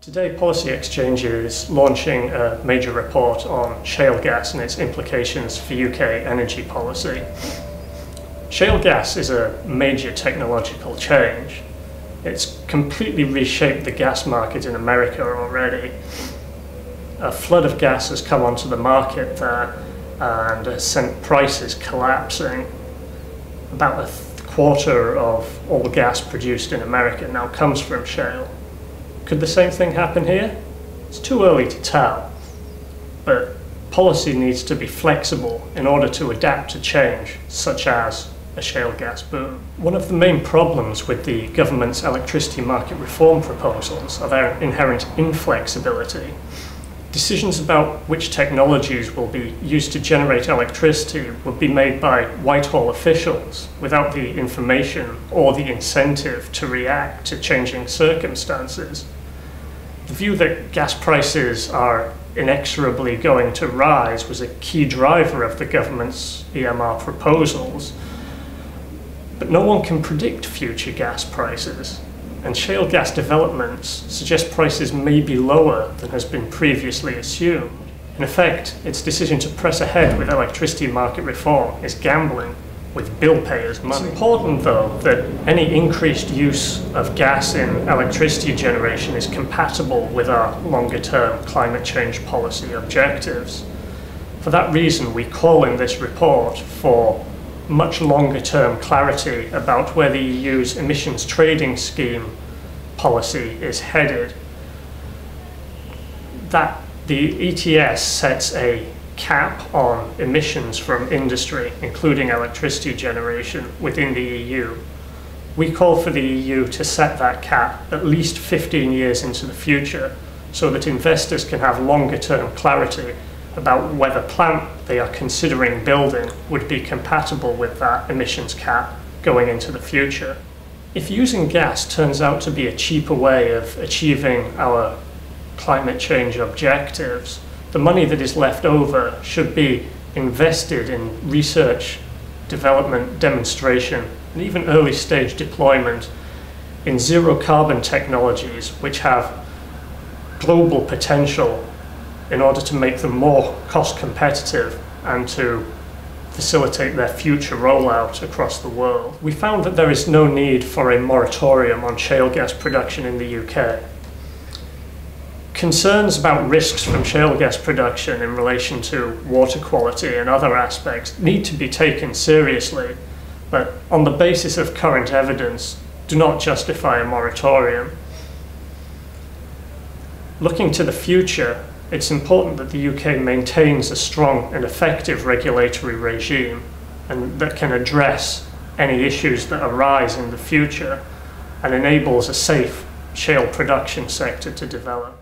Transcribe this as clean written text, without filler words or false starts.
Today, Policy Exchange is launching a major report on shale gas and its implications for UK energy policy. Shale gas is a major technological change. It's completely reshaped the gas market in America already. A flood of gas has come onto the market there and has sent prices collapsing. About a quarter of all gas produced in America now comes from shale. Could the same thing happen here? It's too early to tell, but policy needs to be flexible in order to adapt to change, such as a shale gas boom. One of the main problems with the government's electricity market reform proposals are their inherent inflexibility. Decisions about which technologies will be used to generate electricity will be made by Whitehall officials without the information or the incentive to react to changing circumstances. The view that gas prices are inexorably going to rise was a key driver of the government's EMR proposals, but no one can predict future gas prices, and shale gas developments suggest prices may be lower than has been previously assumed. In effect, its decision to press ahead with electricity market reform is gambling with billpayers' money. It's important, though, that any increased use of gas in electricity generation is compatible with our longer-term climate change policy objectives. For that reason, we call in this report for much longer-term clarity about where the EU's emissions trading scheme policy is headed. That the ETS sets a cap on emissions from industry, including electricity generation, within the EU. We call for the EU to set that cap at least 15 years into the future so that investors can have longer-term clarity about whether plant they are considering building would be compatible with that emissions cap going into the future. If using gas turns out to be a cheaper way of achieving our climate change objectives, the money that is left over should be invested in research, development, demonstration, and even early stage deployment in zero carbon technologies which have global potential in order to make them more cost competitive and to facilitate their future rollout across the world. We found that there is no need for a moratorium on shale gas production in the UK. Concerns about risks from shale gas production in relation to water quality and other aspects need to be taken seriously, but on the basis of current evidence, do not justify a moratorium. Looking to the future, it's important that the UK maintains a strong and effective regulatory regime and that can address any issues that arise in the future and enables a safe shale production sector to develop.